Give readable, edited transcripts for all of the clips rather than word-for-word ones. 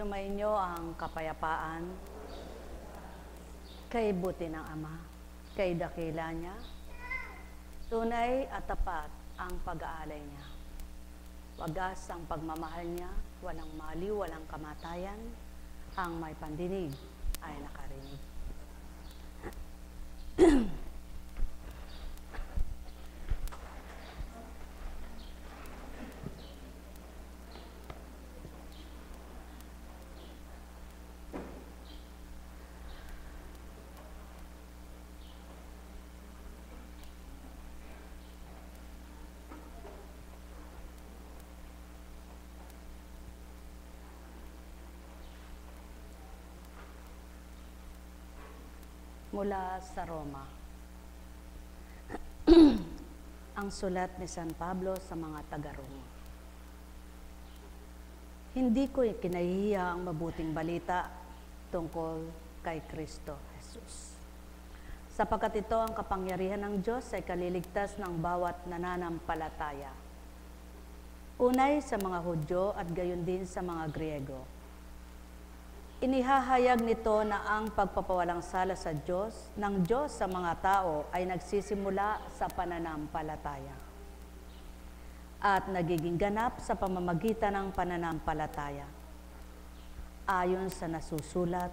Sumainyo ang kapayapaan kay buti ng Ama, kay dakila niya, tunay at tapat ang pag-aalay niya. Wagas ang pagmamahal niya, walang maliw, walang kamatayan, ang may pandinig ay nakarinig. Mula sa Roma. Ang sulat ni San Pablo sa mga taga-Roma. Hindi ko kinahihiya ang mabuting balita tungkol kay Kristo Jesus. Sapagkat ito ang kapangyarihan ng Diyos ay kaliligtas ng bawat nananampalataya. Unay sa mga Hudyo at gayon din sa mga Griego. Inihahayag nito na ang pagpapawalang sala sa ng Diyos sa mga tao ay nagsisimula sa pananampalataya at nagiging ganap sa pamamagitan ng pananampalataya. Ayon sa nasusulat,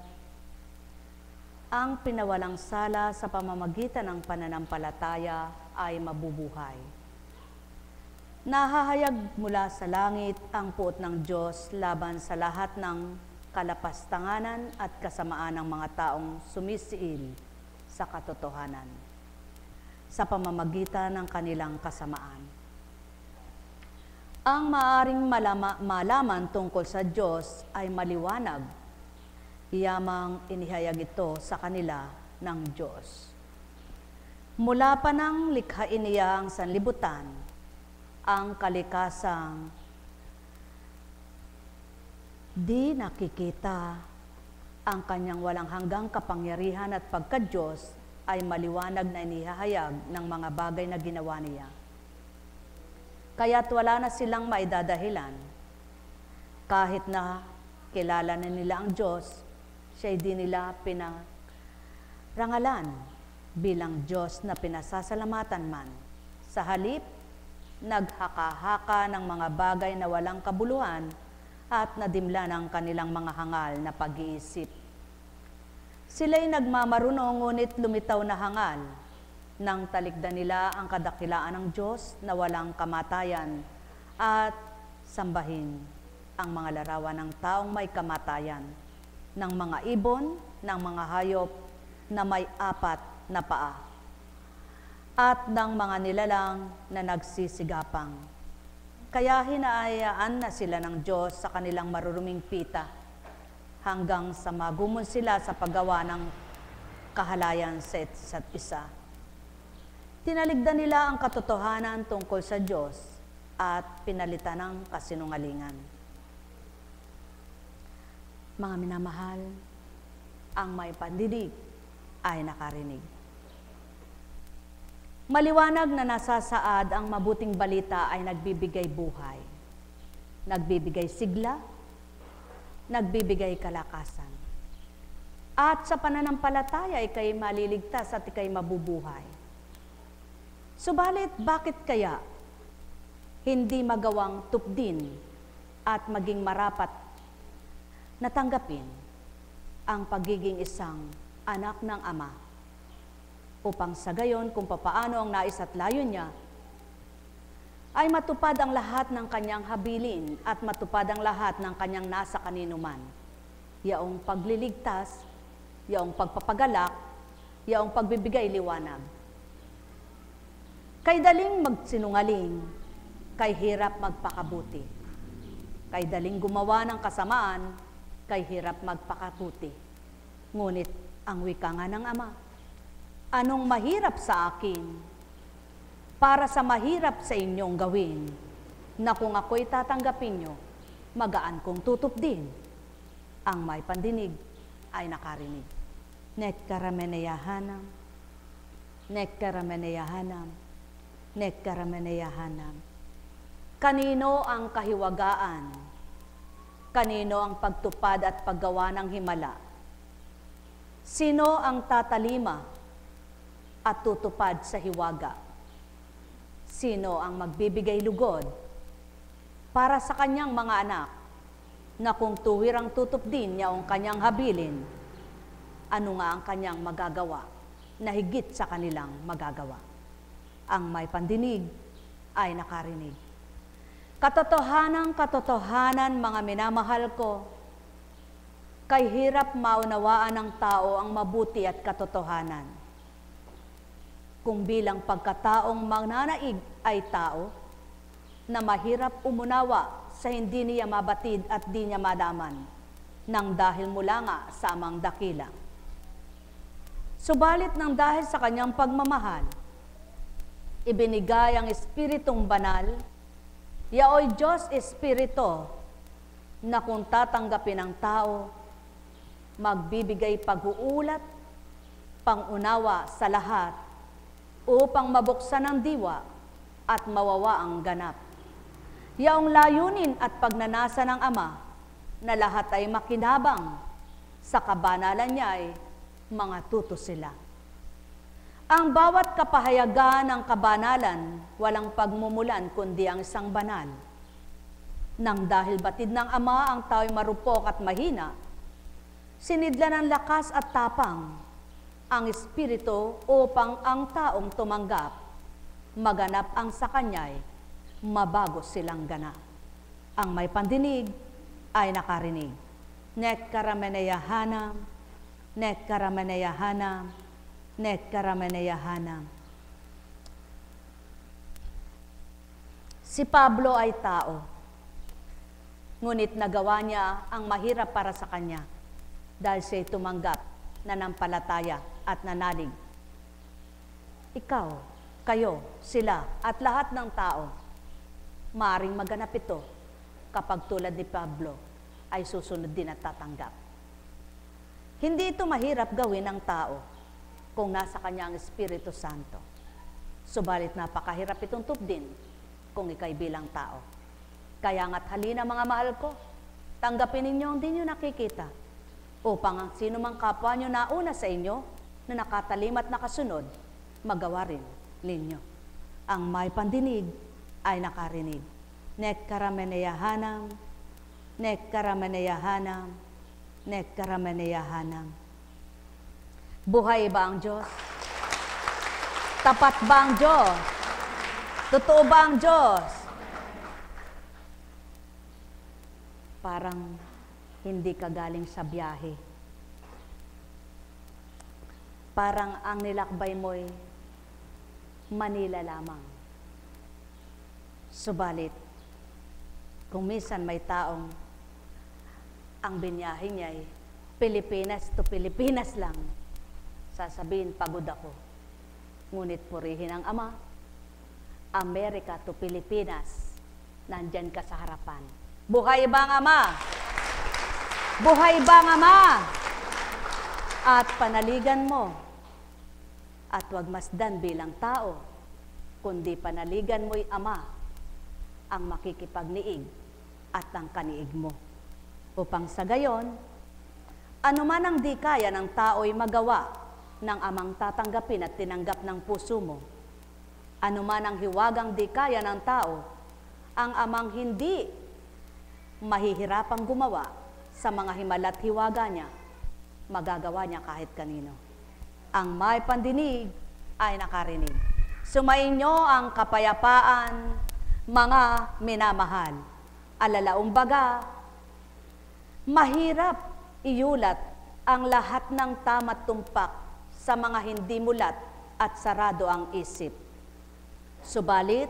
ang pinawalang sala sa pamamagitan ng pananampalataya ay mabubuhay. Nahahayag mula sa langit ang puot ng Diyos laban sa lahat ng kalapastanganan at kasamaan ng mga taong sumisiil sa katotohanan sa pamamagitan ng kanilang kasamaan. Ang maaring malaman tungkol sa Diyos ay maliwanag, iyamang inihayag ito sa kanila ng Diyos. Mula pa nang likhain niya ang sanlibutan, ang kalikasang di nakikita ang kanyang walang hanggang kapangyarihan at pagka-Diyos ay maliwanag na inihahayag ng mga bagay na ginawa niya. Kaya't wala na silang maidadahilan. Kahit na kilala na nila ang Diyos, siya'y di nila pinarangalan bilang Diyos na pinasasalamatan man. Sa halip, naghaka-haka ng mga bagay na walang kabuluhan at nadimla ng kanilang mga hangal na pag-iisip. Sila'y nagmamarunong ngunit lumitaw na hangal nang talikdan nila ang kadakilaan ng Diyos na walang kamatayan at sambahin ang mga larawan ng taong may kamatayan, ng mga ibon, ng mga hayop na may 4 na paa, at ng mga nilalang na nagsisigapang. Kaya hinaayaan na sila ng Diyos sa kanilang maruruming pita hanggang sa magumon sila sa paggawa ng kahalayan sa isa't isa. Tinaligdan nila ang katotohanan tungkol sa Diyos at pinalitan ng kasinungalingan. Mga minamahal, ang may pandinig ay nakarinig. Maliwanag na nasasaad ang mabuting balita ay nagbibigay buhay, nagbibigay sigla, nagbibigay kalakasan. At sa pananampalataya ay ikay maliligtas at ikay mabubuhay. Subalit, bakit kaya hindi magawang tupdin at maging marapat natanggapin ang pagiging isang anak ng Ama? Upang sa gayon kung papaano ang nais at layon niya, ay matupad ang lahat ng kanyang habilin at matupad ang lahat ng kanyang nasa kaninuman. Yaong pagliligtas, yaong pagpapagalak, yaong pagbibigay liwanag. Kay daling magsinungaling, kay hirap magpakabuti. Kay daling gumawa ng kasamaan, kay hirap magpakabuti. Ngunit ang wika nga ng Ama, anong mahirap sa akin para sa mahirap sa inyong gawin, na kung ako'y tatanggapin nyo, magaan kong tutupdin. Ang may pandinig ay nakarinig. Nekkarameneyahanam, nekkarameneyahanam, nekkarameneyahanam. Kanino ang kahiwagaan Kanino ang pagtupad at paggawa ng himala? Sino ang tatalima at tutupad sa hiwaga? Sino ang magbibigay lugod para sa kanyang mga anak na kung tuwirang tutup din niya ang kanyang habilin, ano nga ang kanyang magagawa na higit sa kanilang magagawa? Ang may pandinig ay nakarinig. Katotohanan, mga minamahal ko, kay hirap maunawaan ng tao ang mabuti at katotohanan. Kung bilang pagkataong mananaig ay tao, na mahirap umunawa sa hindi niya mabatid at di niya madaman, nang dahil mula nga sa amang dakila. Subalit nang dahil sa kanyang pagmamahal, ibinigay ang Espiritong Banal, yaoy Diyos Espiritu, na kung tatanggapin ng tao, magbibigay pag-uulat, pangunawa sa lahat, upang mabuksan ang diwa at mawawa ang ganap. Yaong layunin at pagnanasa ng Ama, na lahat ay makinabang, sa kabanalan niya ay mga tuto sila. Ang bawat kapahayagan ng kabanalan, walang pagmumulan kundi ang isang banal. Nang dahil batid ng Ama ang tao'y marupok at mahina, sinidlan ng lakas at tapang ang Espiritu upang ang taong tumanggap, maganap ang sa kanya'y mabago silang ganap. Ang may pandinig ay nakarinig. Nek karameneyahanam, nek karameneyahanam, nek karameneyahanam. Si Pablo ay tao, ngunit nagawa niya ang mahirap para sa kanya dahil siya'y tumanggap, nanampalataya at nanalig. Ikaw, kayo, sila, at lahat ng tao, maaring maganap ito kapag tulad ni Pablo ay susunod din at tatanggap. Hindi ito mahirap gawin ng tao kung nasa kanya ang Espiritu Santo. Subalit napakahirap itong tupdin kung ika'y bilang tao. Kaya nga't halina mga mahal ko, tanggapin ninyo ang di nyo nakikita, upang ang sino mang kapwa nyo nauna sa inyo na nakatalim at nakasunod, magawa rin ninyo. Ang may pandinig ay nakarinig. Nek karameneyahanam, nek karameneyahanam, nek karameneyahanam. Buhay ba ang Diyos? Tapat ba ang Diyos? Totoo ba ang Diyos? Parang hindi ka galing sa biyahe. Parang ang nilakbay mo'y Manila lamang. Subalit, kung minsan may taong ang binyahe niya ay Pilipinas to Pilipinas lang, sasabihin, pagod ako. Ngunit purihin ang Ama, Amerika to Pilipinas, nandyan ka sa harapan. Buhay ba ang Ama? Buhay ba ang Ama? At panaligan mo. At huwag masdan bilang tao, kundi panaligan mo'y Ama ang makikipagniig at ang kaniig mo. Upang sa gayon, anuman ang di kaya ng tao'y magawa ng Amang tatanggapin at tinanggap ng puso mo. Anuman ang hiwagang di kaya ng tao, ang Amang hindi mahihirapang gumawa sa mga himala't hiwaga niya, magagawa niya kahit kanino. Ang may pandinig ay nakarinig. Sumainyo ang kapayapaan, mga minamahal. Alalaumbaga, mahirap iulat ang lahat ng tama't tumpak sa mga hindi mulat at sarado ang isip. Subalit,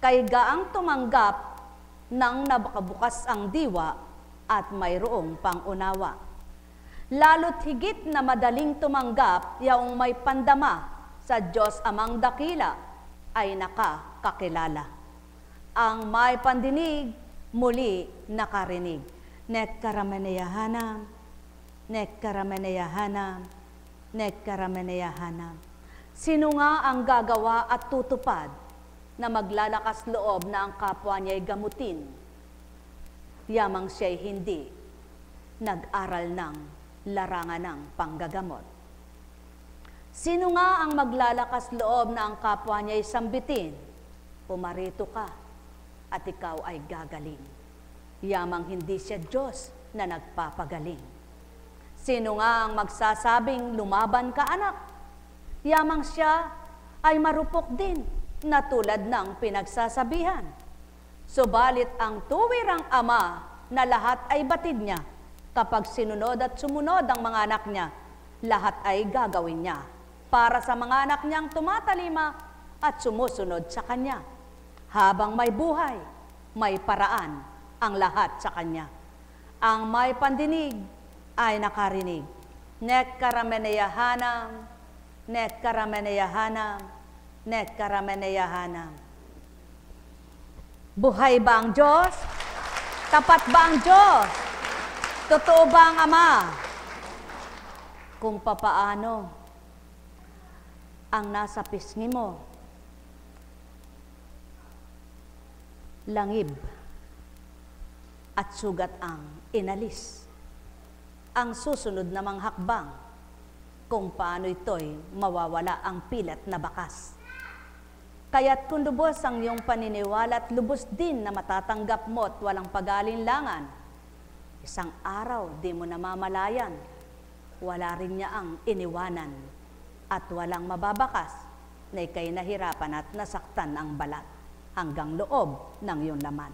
kay gaang tumanggap nang nabakabukas ang diwa at mayroong pangunawa. Lalo't higit na madaling tumanggap yaong may pandama sa Diyos Amang dakila ay nakakakilala. Ang may pandinig muli nakarinig. Nek karameneyahanam, nek karameneyahanam, nek karameneyahanam. Sino nga ang gagawa at tutupad na maglalakas loob na ang kapwa niya'y gamutin? yamang siya'y hindi nag-aral ng larangan ng panggagamot. Sino nga ang maglalakas loob na ang kapwa niya'y sambitin? Pumarito ka at ikaw ay gagaling. Yamang hindi siya Diyos na nagpapagaling. Sino nga ang magsasabing lumaban ka anak? Yamang siya ay marupok din na tulad ng pinagsasabihan. Subalit ang tuwirang ama na lahat ay batid niya, kapag sinunod at sumunod ang mga anak niya, lahat ay gagawin niya para sa mga anak niyang tumatalima at sumusunod sa kanya. Habang may buhay, may paraan ang lahat sa kanya. Ang may pandinig ay nakarinig. Nek karameneyahanam, nek karameneyahanam, nek karameneyahanam. Buhay ba ang Diyos? Tapat ba ang Diyos? Totoo ba ang Ama? Kung papaano ang nasa pisngi mo, langib at sugat ang inalis. Ang susunod namang hakbang, kung paano ito'y mawawala ang pilat na bakas. Kaya't kung lubos ang iyong paniniwala at lubos din na matatanggap mo at walang pag-alinlangan, isang araw di mo namamalayan, wala rin niya ang iniwanan at walang mababakas na ika'y nahirapan at nasaktan ang balat hanggang loob ng iyong laman.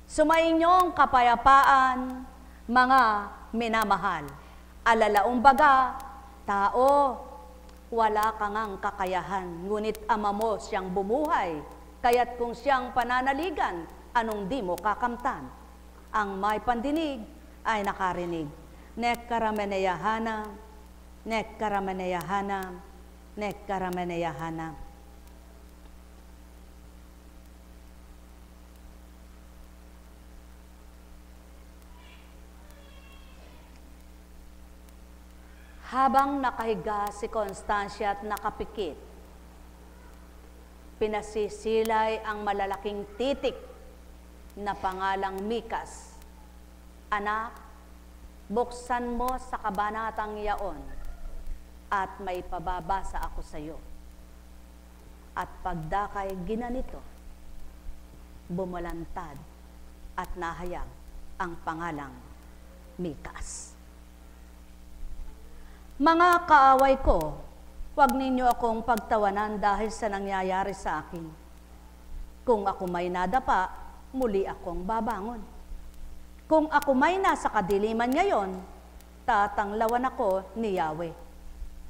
Sumainyong kapayapaan, mga minamahal. Alalaong baga, tao, wala ka ngang kakayahan, ngunit ama mo siyang bumuhay, kaya't kung siyang pananaligan, anong di mo kakamtan? Ang may pandinig ay nakarinig. Nek karameneyahanam, nek karameneyahanam, nek karameneyahanam. Habang nakahiga si Constancia at nakapikit, pinasisilay ang malalaking titik na pangalang Mikas. Anak, buksan mo sa kabanatang yaon at may pababasa ako sa iyo. At pagdakay ginanito, bumalantad at nahayag ang pangalang Mikas. Mga kaaway ko, huwag ninyo akong pagtawanan dahil sa nangyayari sa akin. Kung ako may nadapa, muli akong babangon. Kung ako may nasa kadiliman ngayon, tatanglawan ako ni Yahweh.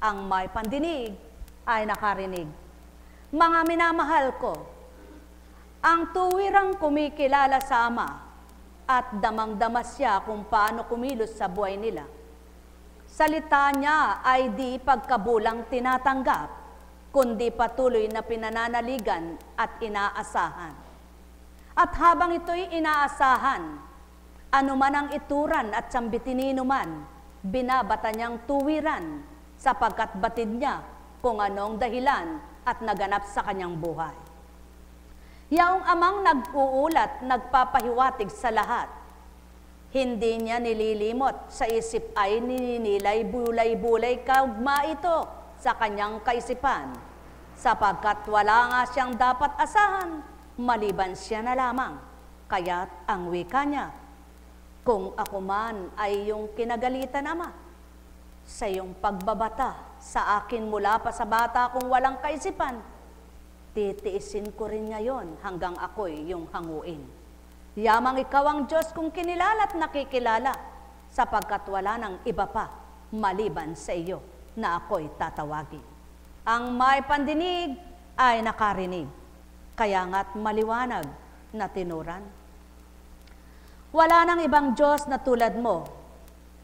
Ang may pandinig ay nakarinig. Mga minamahal ko, ang tuwirang kumikilala sa Ama at damang-dama siya kung paano kumilos sa buhay nila. Salita niya ay di pagkabulang tinatanggap, kundi patuloy na pinananaligan at inaasahan. At habang ito'y inaasahan, anuman ang ituran at sambitinino man, binabata niyang tuwiran, sapagkat batid niya kung anong dahilan at naganap sa kanyang buhay. Yaong amang nag-uulat, nagpapahiwatig sa lahat, hindi niya nililimot, sa isip ay nininilay bulay-bulay kaugma ito sa kanyang kaisipan, sapagkat wala nga siyang dapat asahan, maliban siya na lamang. Kaya't ang wika niya, kung ako man ay iyong kinagalitan, Ama, sa iyong pagbabata sa akin mula pa sa bata kung walang kaisipan, titiisin ko rin ngayon hanggang ako'y iyong hanguin. Yamang ikaw ang Diyos kung kinilala at nakikilala, sapagkat wala nang iba pa maliban sa iyo na ako'y tatawagin. Ang may pandinig ay nakarinig, kaya nga't maliwanag na tinuran. Wala nang ibang Diyos na tulad mo,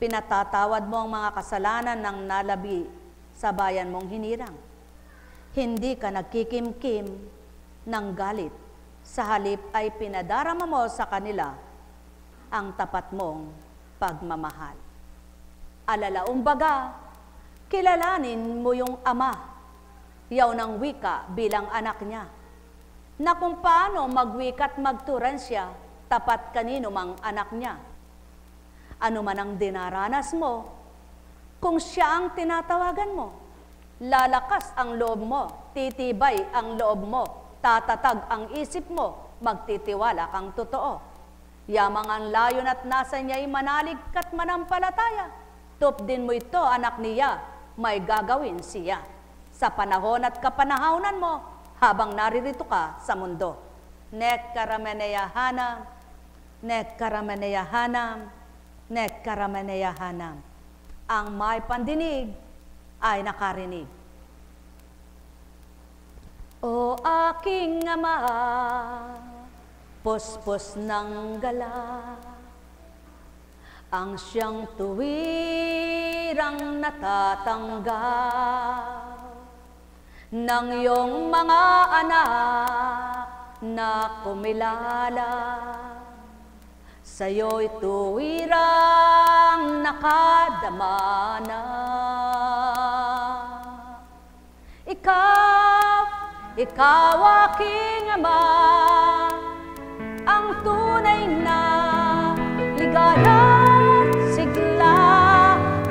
pinatatawad mo ang mga kasalanan ng nalabi sa bayan mong hinirang. Hindi ka nagkikimkim ng galit, sa halip ay pinadarama mo sa kanila ang tapat mong pagmamahal. Alalaong baga, kilalanin mo yung Ama, yaw ng wika bilang anak niya, na kung paano magwika at magturan siya tapat kanino mang anak niya. Ano man ang dinaranas mo, kung siya ang tinatawagan mo, lalakas ang loob mo, titibay ang loob mo, tatatag ang isip mo, magtitiwala kang totoo. Yamang ang layon at nasa niya'y manalig kat manampalataya. Tupdin mo ito, anak niya, may gagawin siya. Sa panahon at kapanahonan mo, habang naririto ka sa mundo. Nekkarameneyahanam, nekkarameneyahanam, nekkarameneyahanam. Ang may pandinig ay nakarinig. O aking Ama, puspos ng gala, ang siyang tuwirang natatanggap ng iyong mga anak na kumilala. Sa'yo'y tuwirang nakadama na. Ikaw aking Ama, ang tunay na ligaya at sigla.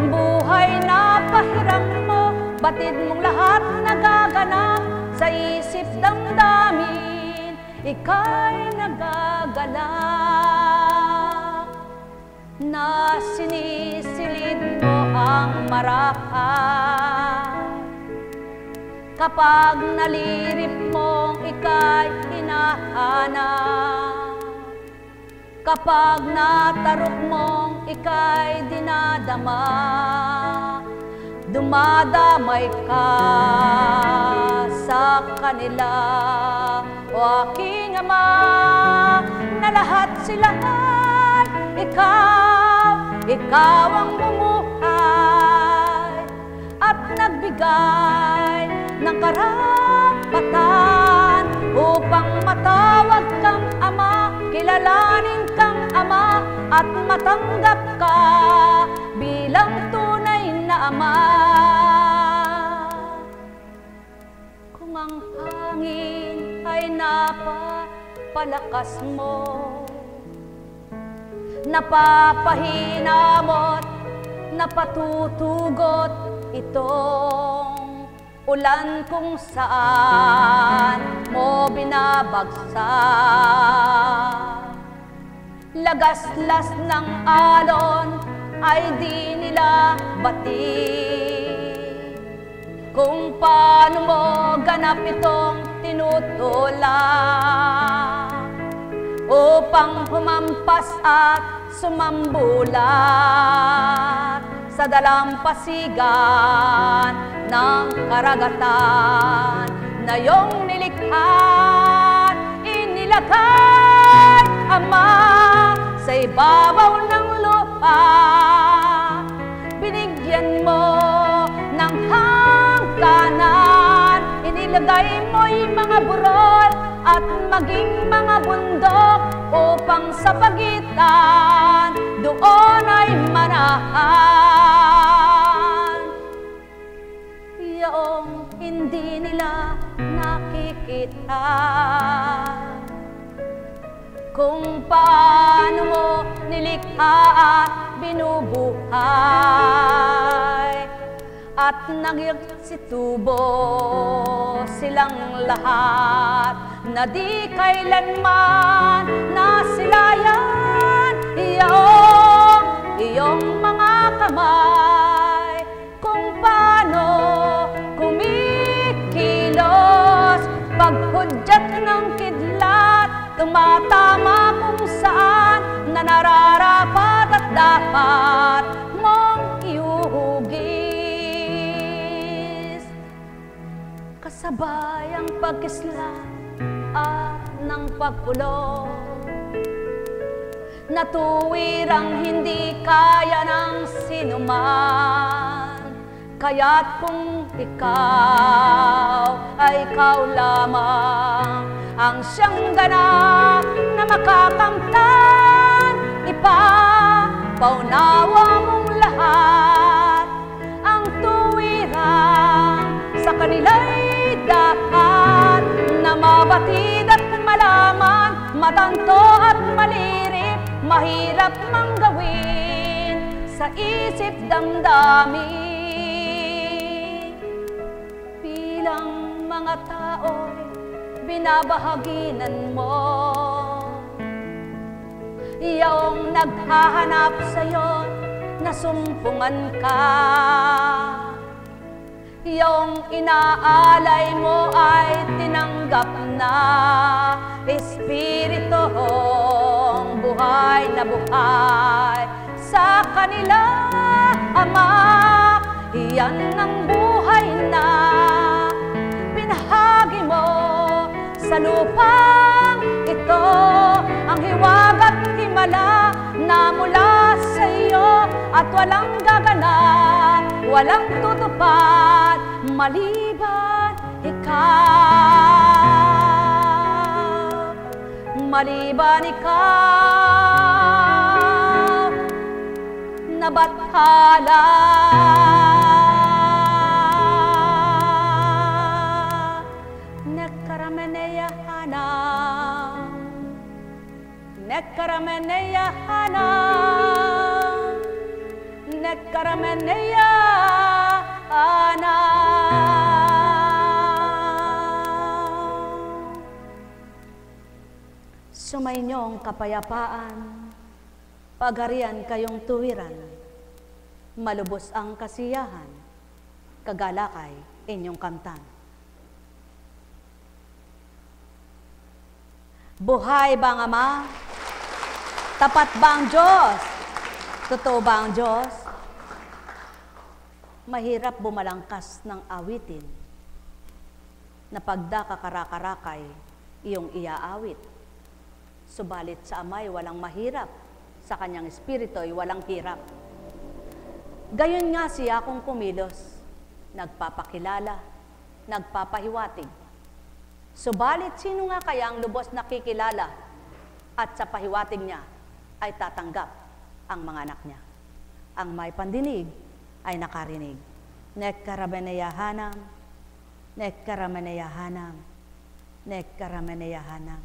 Buhay na pahiram mo, batid mong lahat nagaganap sa isip damdamin. Ika'y nagagalak na sinisilid mo ang marapat. Kapag nalirip mong ika'y hinahanap, kapag natarok mong ika'y dinadama, dumadamay ka sa kanila. O aking Ama, na lahat sila ay ikaw ang bumuhay at nagbigay ng karapatan upang matawag kang Ama, kilalanin kang Ama at matanggap ka bilang tunay na Ama. Kung ang hangin ay napapalakas mo, napapahina mo't napatutugot itong ulan kung saan mo binabagsak. Lagaslas ng alon ay di nila batid kung paano mo ganap itong tinutulak upang humampas at sumambulat sa dalampasigan ng karagatan na iyong nilikha't inilagay, Ama, sa ibabaw ng lupa. Binigyan mo ng hangganan, inilagay mo'y mga burol at maging mga bundok upang sa pagitan doon ay manahan. Iyong hindi nila nakikita kung paano mo nilikha at binubuhay, at nagsitubo silang lahat na di kailanman nasilayan iyong mga kamay, kung paano kumikilos paghudyat ng kidlat, tumatama kung saan na nararapat at dapat mong iuhugis. Kasabay ang pagkislat at ng pagkulong, na tuwirang hindi kaya ng sinuman. Kaya't kung ikaw ay ikaw lamang ang siyang ganap na makakamtan, ipapaunawa mong lahat ang tuwirang sa kanila'y dapat na mabatid at malaman, matanto at halirip, mahirap mang gawin sa isip damdamin. Bilang mga tao'y binabahaginan mo, iyong naghahanap sa'yo na sumpungan ka. Iyong inaalay mo ay tinanggap na, Espiritong buhay na buhay sa kanila, Ama. Iyan ang buhay na pinahagi mo sa lupang ito, ang hiwag at himala na mula sa iyo, at walang gaganap, walang tutupad maliban ikaw. Maliban ikaw na bathala. Nekkarameneya hanam, nekkarameneya hanam, nekkarameneya hanam. Sumainyong kapayapaan, pagharian kayong tuwiran, malubos ang kasiyahan, kagalakay inyong kamtan. Buhay ba ang Ama? Tapat ba ang Diyos? Totoo ba ang Diyos? Mahirap bumalangkas ng awitin na pagdakakarakay iyong iaawit. Subalit sa Ama'y walang mahirap, sa kanyang espiritu ay walang hirap. Gayon nga siya kung kumilos, nagpapakilala, nagpapahiwatig. Subalit sino nga kaya ang lubos nakikilala at sa pahiwatig niya ay tatanggap ang mga anak niya? Ang may pandinig ay nakarinig. Nekkarameneya hanam, nekkarameneya hanam, nekkarameneya hanam.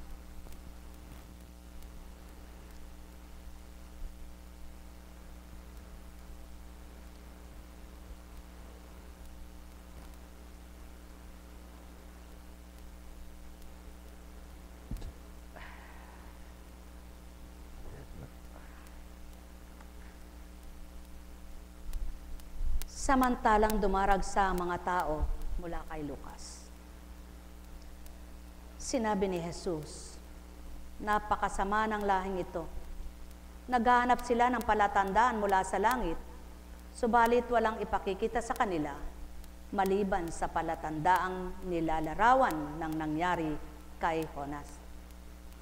Samantalang dumaragsa ang mga tao mula kay Lucas, sinabi ni Jesus, napakasama ng lahing ito. Naghahanap sila ng palatandaan mula sa langit, subalit walang ipakikita sa kanila maliban sa palatandaang nilalarawan ng nangyari kay Jonas.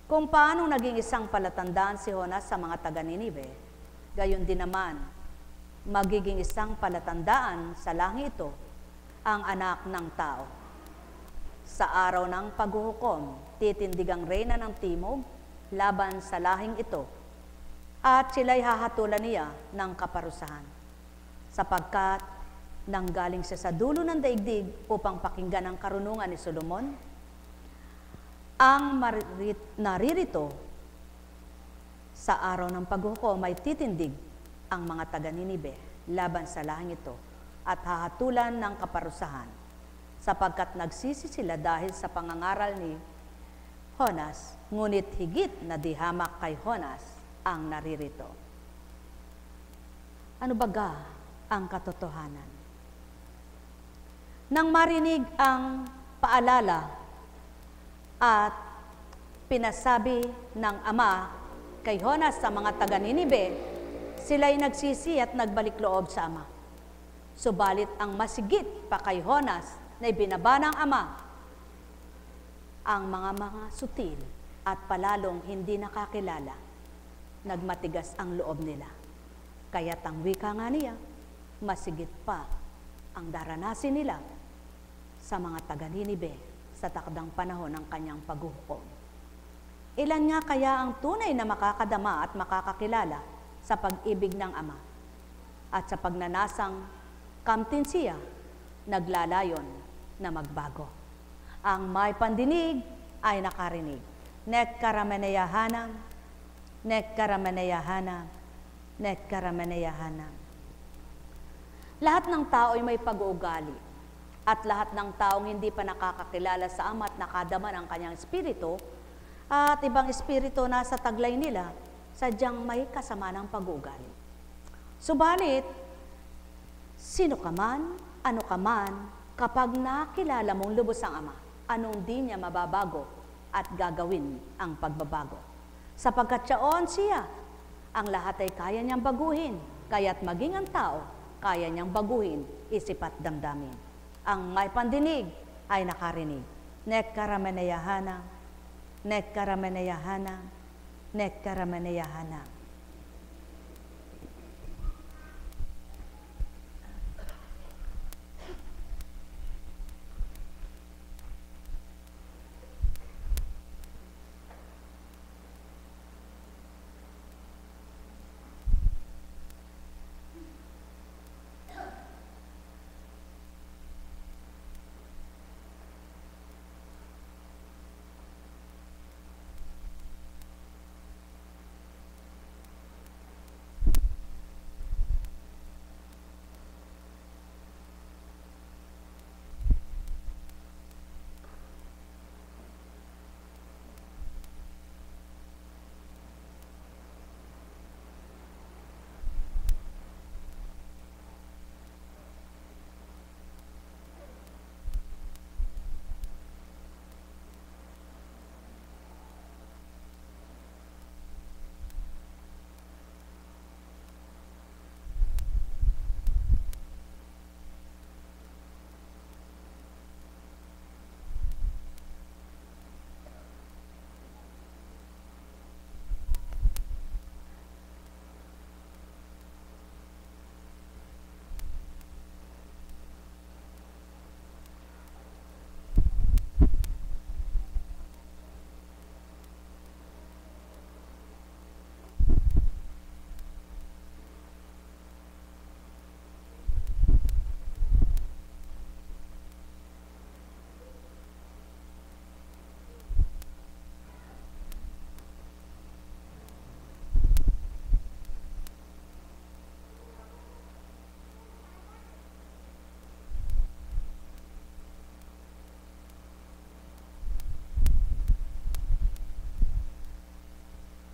Kung paano naging isang palatandaan si Jonas sa mga taga-Ninive, gayon din naman magiging isang palatandaan sa langit ito ang anak ng tao. Sa araw ng paghuhukom, titindig ang reyna ng timog laban sa lahing ito, at sila'y hahatulan niya ng kaparusahan, sapagkat nanggaling siya sa dulo ng daigdig upang pakinggan ang karunungan ni Solomon. Ang naririto sa araw ng paghuhukom ay titindig ang mga taga-Ninive laban sa lahing ito at hahatulan ng kaparusahan, sapagkat nagsisi sila dahil sa pangangaral ni Jonas, ngunit higit na dihamak kay Jonas ang naririto. Ano baga ang katotohanan? Nang marinig ang paalala at pinasabi ng Ama kay Jonas sa mga taga-Ninive, sila'y nagsisi at nagbalik loob sa Ama. Subalit ang masigit pa kay Jonas na ibinaba ng Ama, ang mga sutil at palalong hindi nakakilala, nagmatigas ang loob nila. Kaya't ang wika nga niya, masigit pa ang daranasin nila sa mga taga-Ninive sa takdang panahon ng kanyang paghuhukom. Ilan nga kaya ang tunay na makakadama at makakakilala sa pag-ibig ng Ama at sa pagnanasang kamtinsiya, naglalayon na magbago. Ang may pandinig ay nakarinig. Nekkarameneya hanam, Nekkarameneyahanam, nekkarameneyahanam. Lahat ng tao ay may pag-uugali at lahat ng taong hindi pa nakakakilala sa Ama at nakadama ng kanyang espiritu at ibang espiritu nasa taglay nila, sadyang may kasama ng pag-uugali. Subalit, sino ka man, ano ka man, kapag nakilala mong lubos ang Ama, anong di niya mababago at gagawin ang pagbabago. Sapagkat siyaon siya, ang lahat ay kaya niyang baguhin, kaya't maging ang tao, kaya niyang baguhin, isip at damdamin. Ang may pandinig ay nakarinig. Nekkarameneyahanam, nekkarameneyahanam, nekkarameneyahanam.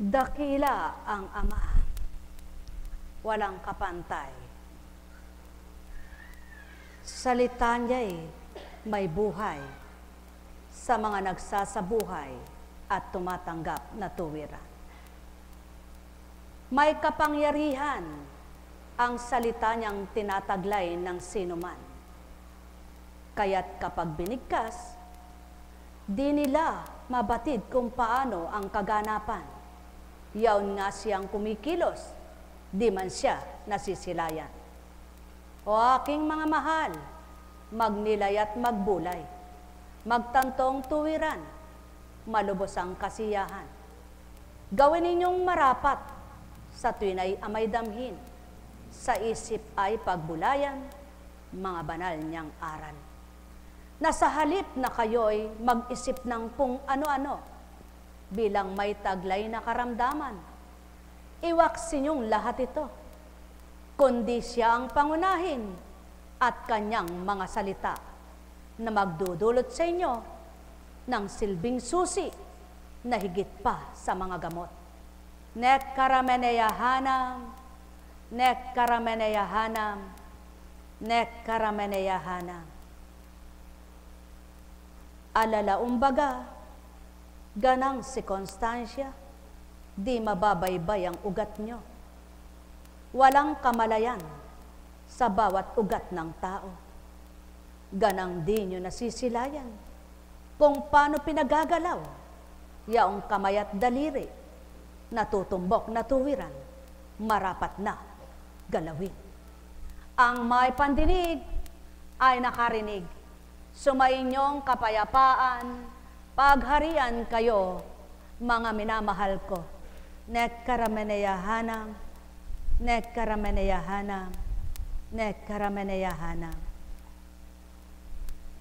Dakila ang Ama, walang kapantay. Salita niya'y may buhay sa mga nagsasabuhay at tumatanggap na tuwiran. May kapangyarihan ang salita niyang tinataglay ng sinuman. Kaya't kapag binigkas, di nila mabatid kung paano ang kaganapan. Yaon nga siyang kumikilos, di man siya nasisilayan. O aking mga mahal, magnilay at magbulay, magtantong tuwiran, malubos ang kasiyahan. Gawin ninyong marapat, sa tuwin ay amay damhin, sa isip ay pagbulayan, mga banal niyang aral. Nasa halip na kayo'y mag-isip ng kung ano-ano, bilang may taglay na karamdaman. Iwaksin niyong lahat ito, kundi siya ang pangunahin at kanyang mga salita na magdudulot sa inyo ng silbing susi na higit pa sa mga gamot. Nekkarameneyahanam, nekkarameneyahanam, nekkarameneyahanam. Alalaumbaga, ganang si Constancia, di mababaybay ang ugat nyo. Walang kamalayan sa bawat ugat ng tao. Ganang di nyo nasisilayan kung paano pinagagalaw yaong kamay at daliri, natutumbok na tuwiran, marapat na galawin. Ang may pandinig ay nakarinig, sumainyong kapayapaan, pagharian kayo, mga minamahal ko. Nekkarameneyahanam, nekkarameneyahanam, nekkarameneyahanam.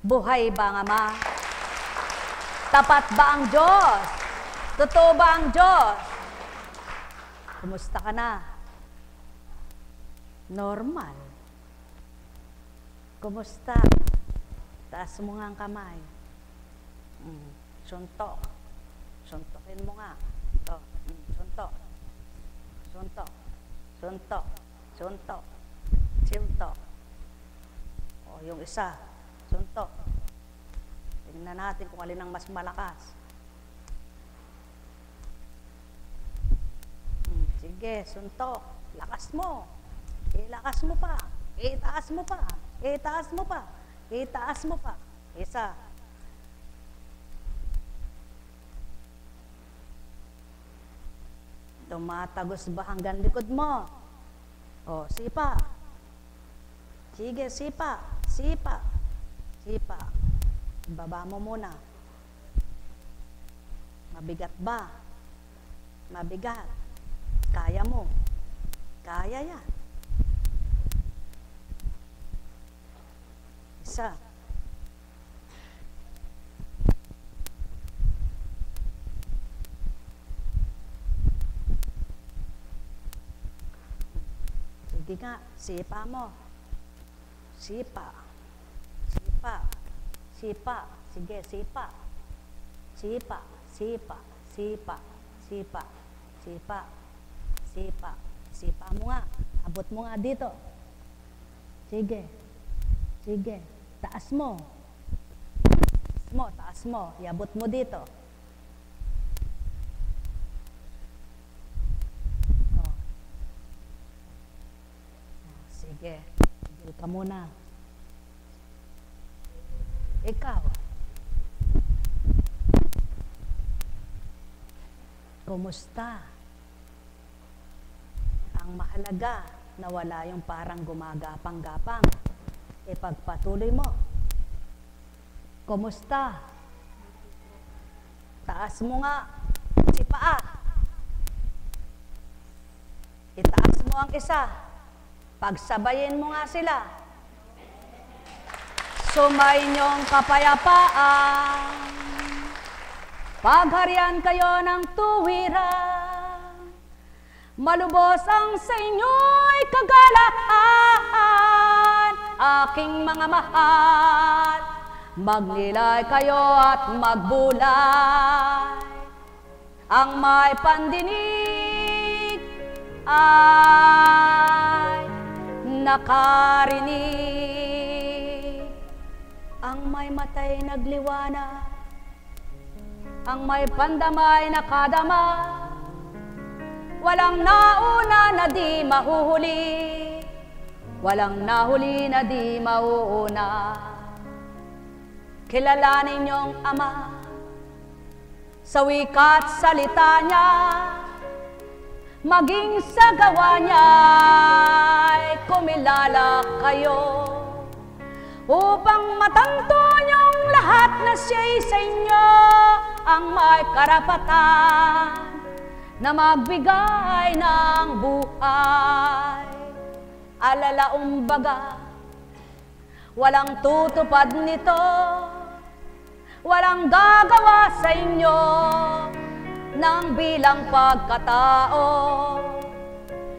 Buhay ba ang Ama? Tapat ba ang Diyos? Totoo ba ang Diyos? Kumusta ka na? Normal. Kumusta? Taas mo nga ang kamay. Suntok. Suntokin mo nga. Ito. Suntok. Suntok. Suntok. Suntok. Suntok. O, yung isa. Suntok. Tingnan natin kung alin ang mas malakas. Sige, suntok. Lakas mo. Lakas mo pa. Itaas mo pa. Itaas mo pa. Itaas mo pa. Isa. Tumatagos ba hanggang likod mo? O, sipa. Sige, sipa. Sipa. Sipa. Baba mo muna. Mabigat ba? Mabigat. Kaya mo. Kaya yan. Isa. Sige nga, sipa mo. Sipa. Sipa. Sipa. Sige, sipa. Sipa. Sipa. Sipa. Sipa. Sipa. Sipa. Sipa mo nga. Abot mo nga dito. Sige. Sige. Taas mo. Taas mo. Taas mo. Iabot mo dito. Oh. Sige. Tigil ka muna. Ikaw. Kumusta? Ang mahalaga na wala yung parang gumagapang-gapang. Ipagpatuloy mo. Kumusta? Taas mo nga si paa. Itaas mo ang isa. Pagsabayin mo nga sila. Sumayinyong kapayapaan. Pagharian kayo ng tuwiran. Malubos ang sa inyo'y kagalakan, aking mga mahal. Magnilay kayo at magbulay. Ang may pandinig ay nakarinig. Ang may matay nagliwanag, ang may pandamay nakadama. Walang nauna na di mahuhuli, walang nahuli na di mauuna. Kilalanin niyong Ama sa wika't salita niya, maging sa gawa niya'y kumilala kayo, upang matanto niyong lahat na siya'y sa inyo ang may karapatan na magbigay ng buhay. Alalaumbaga, walang tutupad nito, walang gagawa sa inyo ng bilang pagkatao.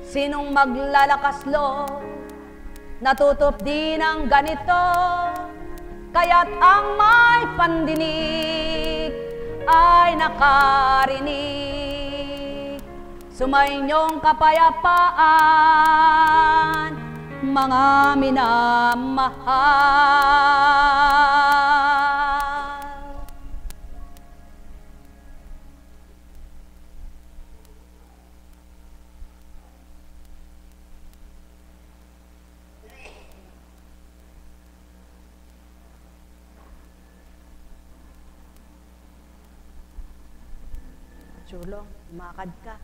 Sinong maglalakas loob, natutup din ang ganito, kaya't ang may pandinig ay nakarinig. Sumainyong kapayapaan, mga minamahal. Chulong, lumakad ka.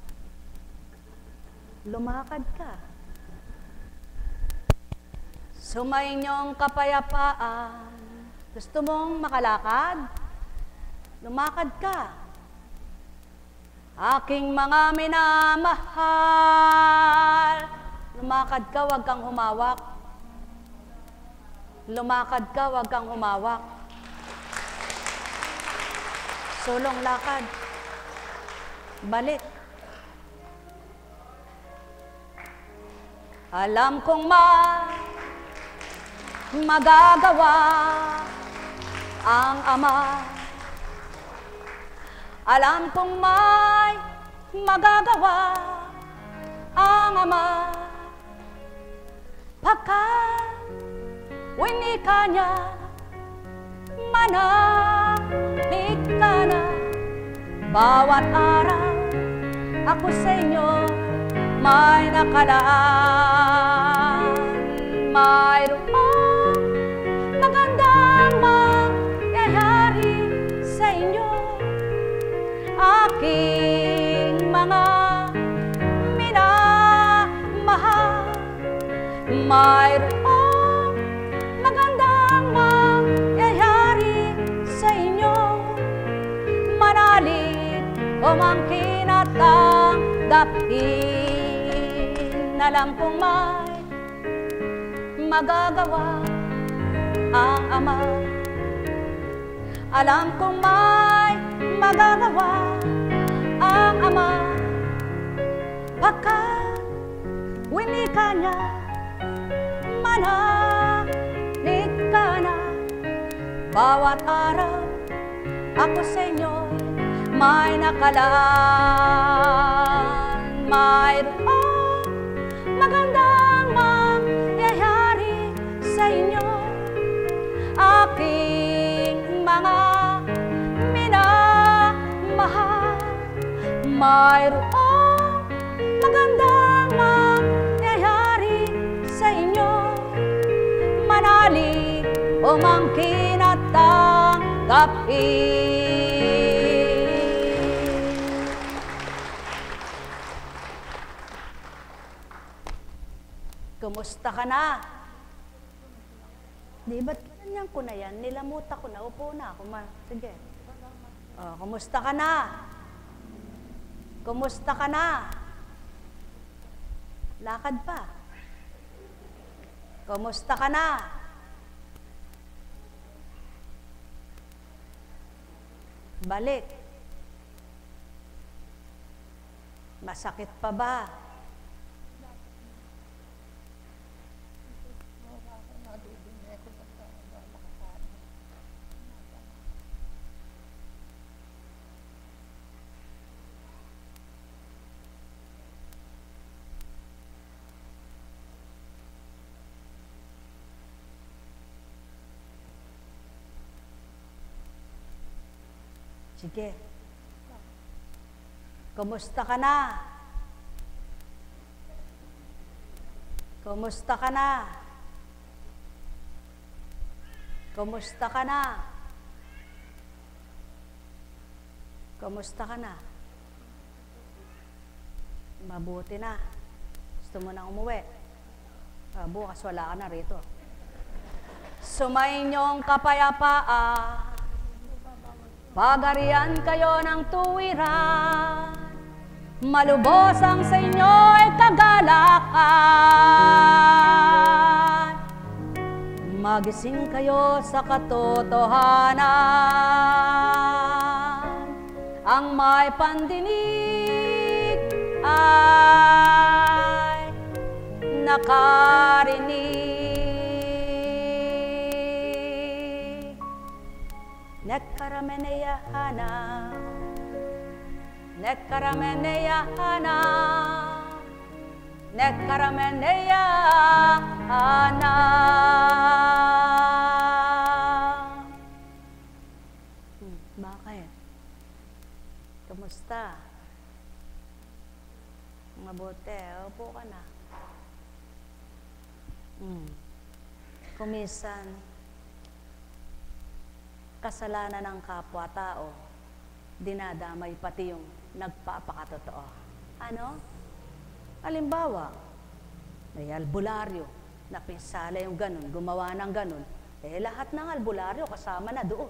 Lumakad ka. Sumainyong kapayapaan. Gusto mong makalakad? Lumakad ka. Aking mga minamahal. Lumakad ka, wag kang humawak. Lumakad ka, wag kang humawak. Sulong lakad. Balik. Alam kong magagawa ang Ama. Alam kong may magagawa ang Ama. Pagkat winika niya, manahik ka na. Bawat araw ako sa inyo may nakalaan. Mayroong magandang mangyayari sa inyo, aking mga minamahal. Mayroong magandang mangyayari sa inyo, manalig umangkin at tanggapin. Alam kong may magagawa ang Ama. Alam kong may magagawa ang Ama. Pagkat winika niya, manahik ka na. Bawat araw ako sa inyo may nakalaan. Mayroong magandang mangyayari sa inyo, aking mga minamahal. Mayroong magandang mangyayari sa inyo, manalig umangkin at tanggapin. Kumusta ka na? Di ba't ganyan ko na yan? Nilamuta ko na, upo na ako. Sige. Oh, kumusta ka na? Kumusta ka na? Lakad pa. Kumusta ka na? Balik. Masakit pa ba? Sige. Kumusta ka na? Kumusta ka na? Kumusta ka na? Kumusta ka na? Mabuti na. Gusto mo nang umuwi? Bukas wala ka na rito. Sumainyong kapayapaan, pagarian kayo ng tuwiran, malubos ang sa inyo'y kagalakan. Magising kayo sa katotohanan, ang may pandinig ay nakarinig. Nekkarameneyahana, nekkarameneyahana, nekkarameneyahana. Bakit? Kamusta? Mabuti, upo ka na. Kuminsan, kasalanan ng kapwa-tao, dinadamay pati yung nagpapakatotoo. Ano? Halimbawa, may albularyo, napinsala yung ganun, gumawa ng ganun, lahat ng albularyo kasama na doon.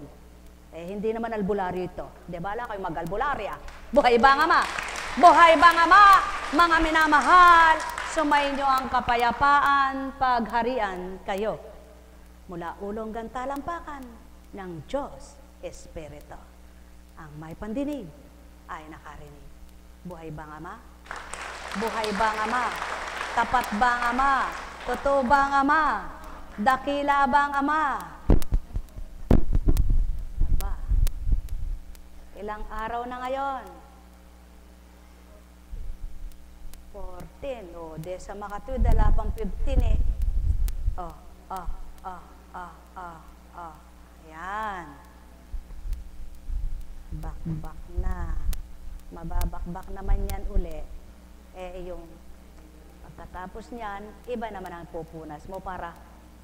Hindi naman albularyo ito. Di bala kayo mag-albularya. Buhay ba nga ma? Buhay ba nga ma? Mga minamahal, sumainyo ang kapayapaan, pagharian kayo. Mula ulong gantalampakan ng Diyos Espiritu. Ang may pandinig ay nakarinig. Buhay ba nga ma? Buhay ba nga ma? Tapat ba ang Ama? Totoo ba ang Ama? Dakila ba ang Ama? Aba, ilang araw na ngayon? 14. O, de sa makatuwid, dala pang 15 eh. Ayan. Bakbak na. Mababakbak naman yan uli. Yung pagkatapos niyan, iba naman ang pupunas mo para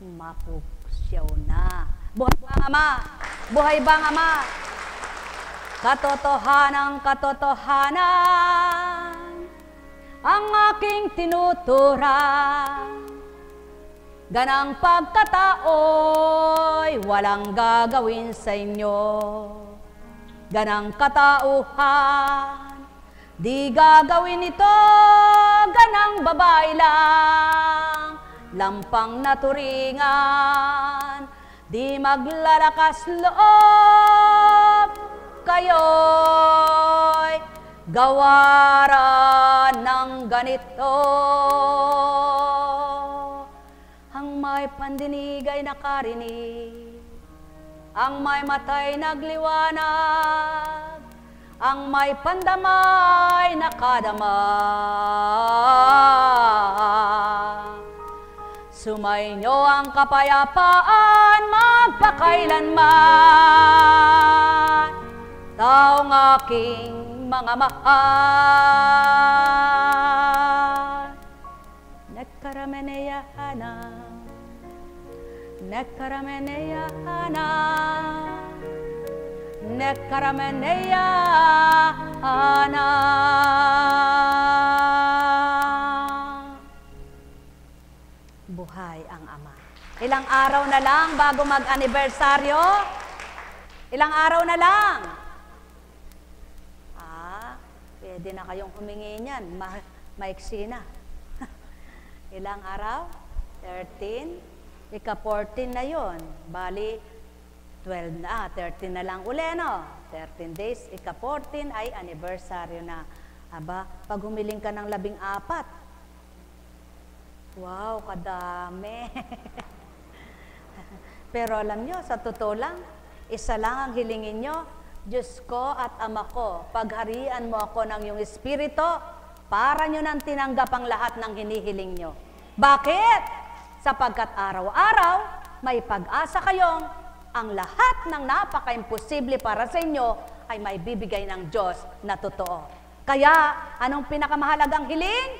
mapusyaw na. Buhay ba ang Ama? Buhay ba ang Ama? Katotohanan ang aking tinuturan. Ganang pagkatao'y walang gagawin sa inyo. Ganang katauhan, di gagawin ito. Ganang babae lang, lampang naturingan, di maglalakas loob. Kayo'y gawaran ng ganito. Ang may pandinig ay nakarinig, ang may matay nagliwanag, ang may pandamay nakadama. Sumainyo ang kapayapaan magpakailanman, taong aking mga mahal. Nagkarameneyahana, nagkarameneyahana, nagkarameneyahana. Buhay ang Ama. Ilang araw na lang bago mag-anibersaryo? Ilang araw na lang? Pwede na kayong humingi niyan. Maiksi na. Ilang araw? 13? Ika-14 na yon. Bali, 12 na. 13 na lang uli, no? 13 days. Ika-14 ay anibersaryo na. Aba, pag humiling ka ng 14. Wow, kadami. Pero alam nyo, sa totoo lang, isa lang ang hilingin nyo. Diyos ko at Ama ko, pagharian mo ako ng iyong Espiritu para nyo nang tinanggap ang lahat ng hinihiling nyo. Bakit? Sapagkat araw-araw, may pag-asa kayong ang lahat ng napaka-imposible para sa inyo ay may bibigay ng Diyos na totoo. Kaya, anong pinakamahalagang hiling?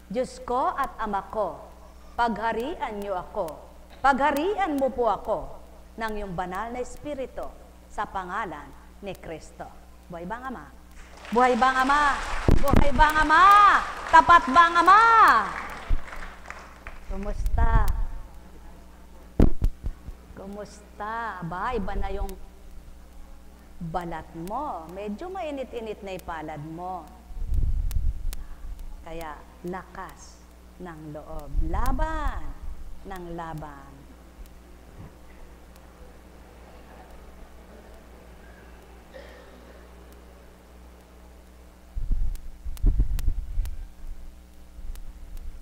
Diyos ko at Ama ko, pagharian nyo ako. Pagharian mo po ako ng iyong banal na Espiritu sa pangalan ni Kristo. Buhay ba ang Ama? Buhay ba ang Ama? Buhay ba ang Ama? Tapat ba ang Ama? Kumusta? Kumusta? Aba, iba na yung balat mo. Medyo mainit-init na ipalad mo. Kaya, lakas ng loob. Laban ng laban.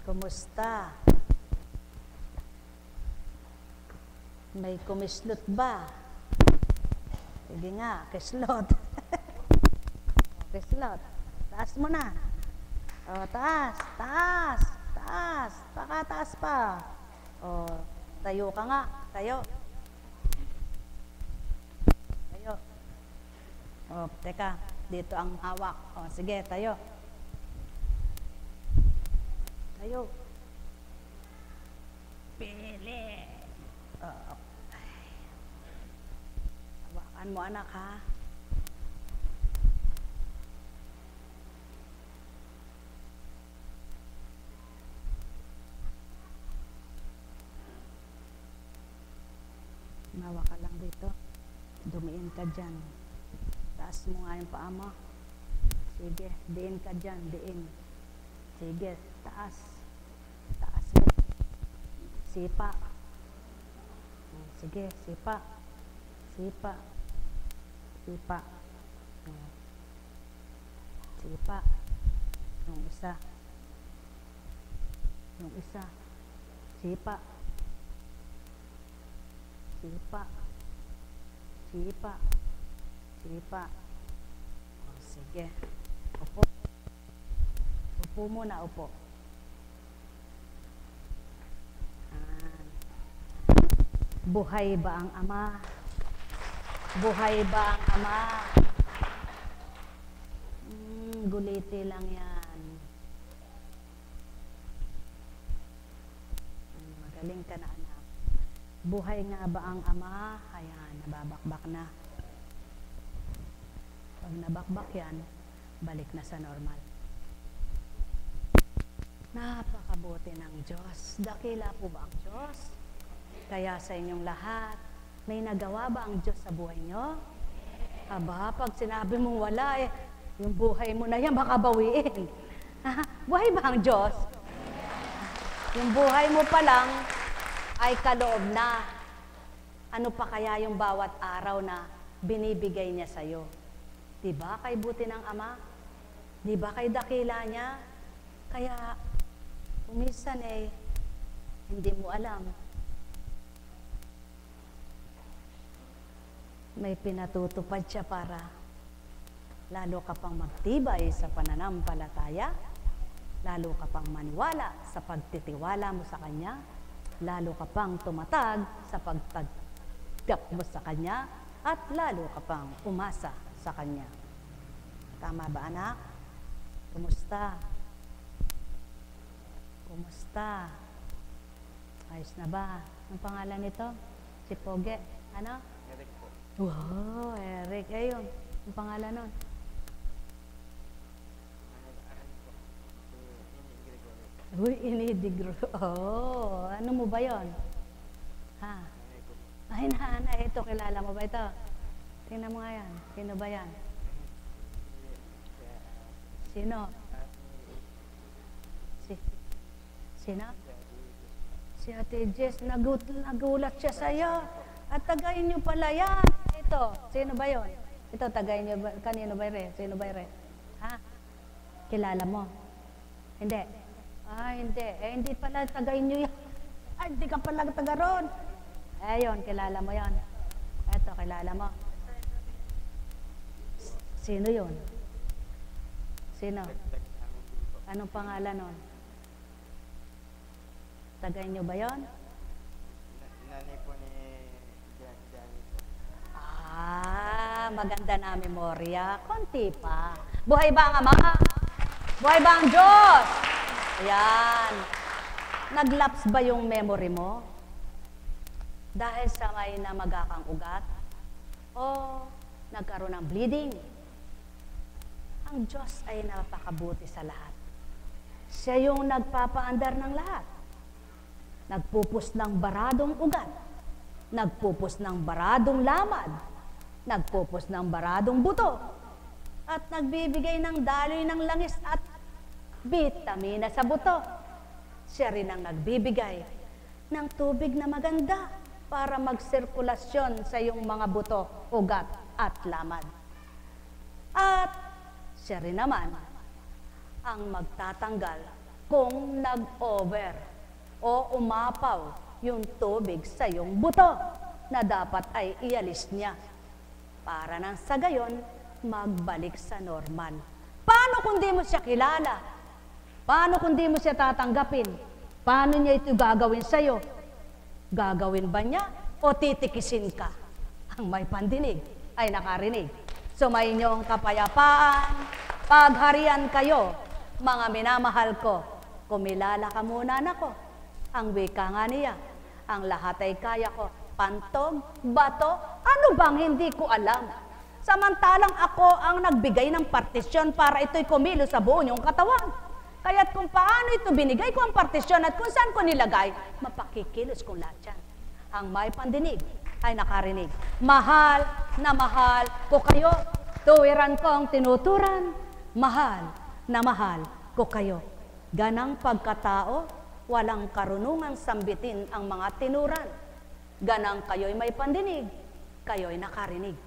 Kumusta? May kumislot ba? Sige nga, kislot. Kislot. Taas mo na. O, taas, taas, taas. Pakataas pa. O, tayo ka nga. Tayo. Tayo. O, teka. Dito ang hawak. O, sige, tayo. Tayo. Pili. Hawakan mo, anak, ha? Mawa ka lang dito. Dumiin ka dyan. Taas mo nga yung paa mo. Sige, diin ka dyan, diin. Sige, taas. Taas mo. Sipa. Sige, sipa. Sipa. Sipa. Sipa. Yung isa. Yung isa. Sipa. Sipa. Sipa. Sipa. O, sige. Upo. Upo muna, upo. Buhay ba ang Ama? Buhay ba ang Ama? Guliti lang yan. Magaling ka na, anak. Buhay nga ba ang Ama? Ayan, nababakbak na. Pag nabakbak yan, balik na sa normal. Napakabuti ng Diyos. Dakila po ba ang Diyos? Kaya sa inyong lahat, may nagawa ba ang Diyos sa buhay nyo? Aba, pag sinabi mong wala, yung buhay mo na yan, baka bawiin. Buhay ba ang Diyos? Yung buhay mo pa lang ay kaloob na. Ano pa kaya yung bawat araw na binibigay niya sa'yo? Diba kay buti ng Ama? Diba kay dakila niya? Kaya, minsan hindi mo alam. May pinatutupad siya para lalo ka pang magtibay sa pananampalataya, lalo ka pang maniwala sa pagtitiwala mo sa Kanya, lalo ka pang tumatag sa pagtanggap mo sa Kanya, at lalo ka pang umasa sa Kanya. Tama ba, anak? Kumusta? Kumusta? Ayos na ba? Ang pangalan nito? Si Poge? Ano? Eric po. Wow, Eric. Ayun, ang pangalan nun? Uy, Inidigro. Oh, ano mo ba yon? Ha? Ay, na, ito, kilala mo ba ito? Tingnan mo nga yan. Sino ba yan? Sino? Sino? Si Ate Jess, nagulat siya sa'yo. At tagayin niyo pala yan. Ito, sino ba yon? Ito, tagayin niyo ba? Kanino ba rin? Sino ba rin? Ha? Kilala mo? Hindi. Hindi. Hindi pala tagayin niyo yan. Hindi ka pala taga ron. Ayun, kilala mo yon. Ito, kilala mo. Sino yon? Sino? Anong pangalan nun? Tagayin niyo ba yon? Nanay po ni Johnny po. Maganda na memorya. Konti pa. Buhay ba ang Ama? Buhay ba ang Diyos? Ayan. Naglaps ba yung memory mo? Dahil sa may namagakang ugat? O nagkaroon ng bleeding? Ang Diyos ay napakabuti sa lahat. Siya yung nagpapaandar ng lahat. Nagpupus ng baradong ugat. Nagpupus ng baradong lamad. Nagpupus ng baradong buto. At nagbibigay ng daloy ng langis at bitamina sa buto. Siya rin ang nagbibigay ng tubig na maganda para magsirkulasyon sa iyong mga buto, ugat at lamad. At siya rin naman ang magtatanggal kung nag-over o umapaw yung tubig sa iyong buto na dapat ay ialis niya para nang sa gayon magbalik sa normal. Paano kung di mo siya kilala? Paano kung di mo siya tatanggapin? Paano niya ito gagawin sa'yo? Gagawin ba niya o titikisin ka? Ang may pandinig ay nakarinig. Sumainyo ang kapayapaan, pagharian kayo, mga minamahal ko. Kumilala ka muna, nako. Ang wika nga niya, ang lahat ay kaya ko. Pantog, bato, ano bang hindi ko alam? Samantalang ako ang nagbigay ng partisyon para ito'y kumilo sa buo niyong katawan. Kaya't kung paano ito binigay ko ang partisyon at kung saan ko nilagay, mapakikilos kong lahat yan. Ang may pandinig ay nakarinig. Mahal na mahal ko kayo. Tuwiran ko ang tinuturan. Mahal na mahal ko kayo. Ganang pagkatao, walang karunungang sambitin ang mga tinuran. Ganang kayo'y may pandinig, kayo'y nakarinig.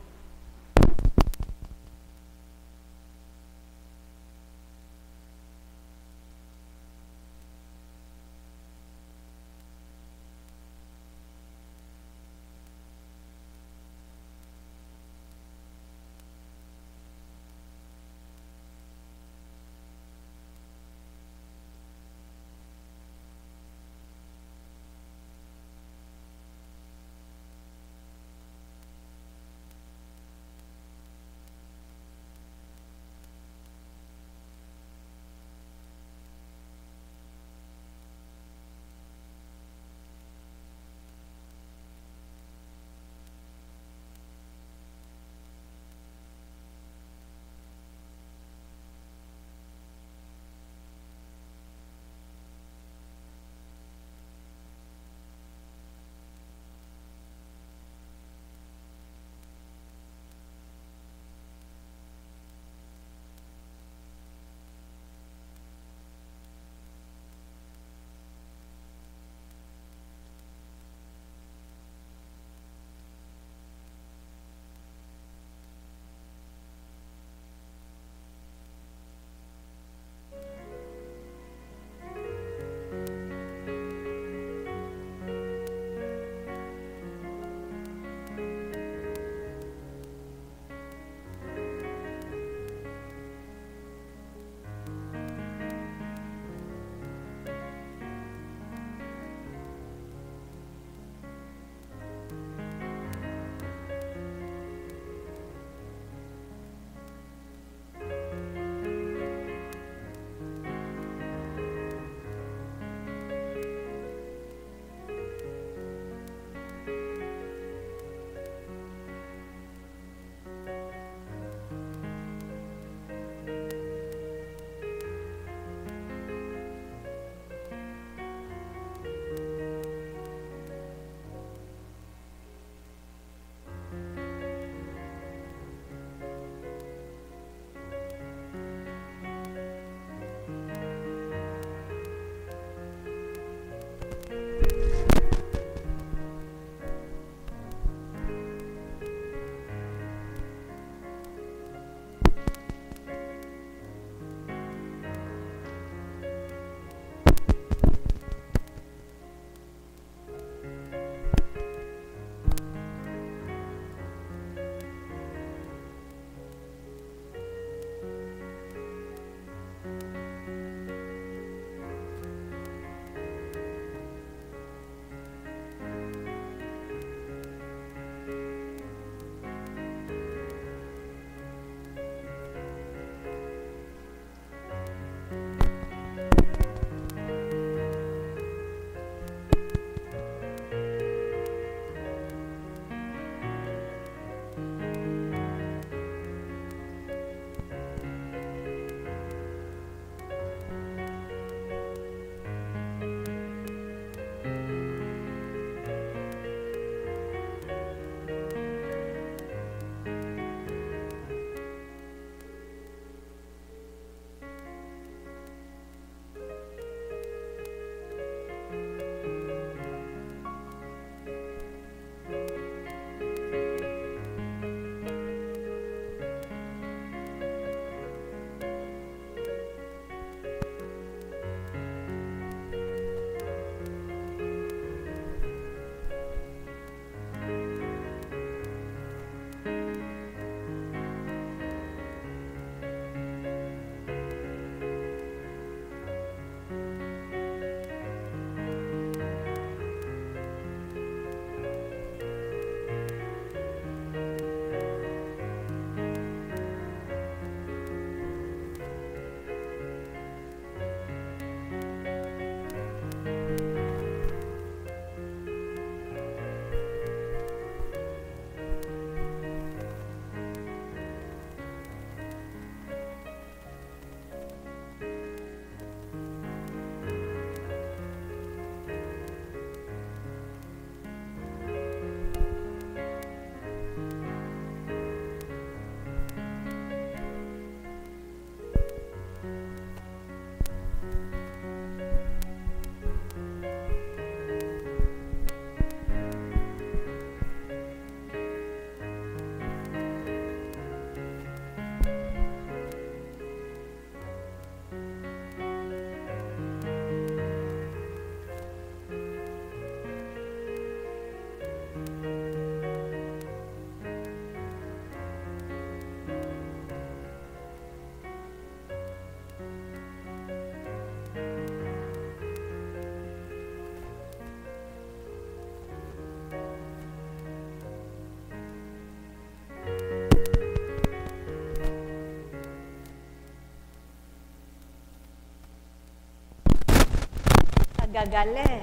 Gagaling.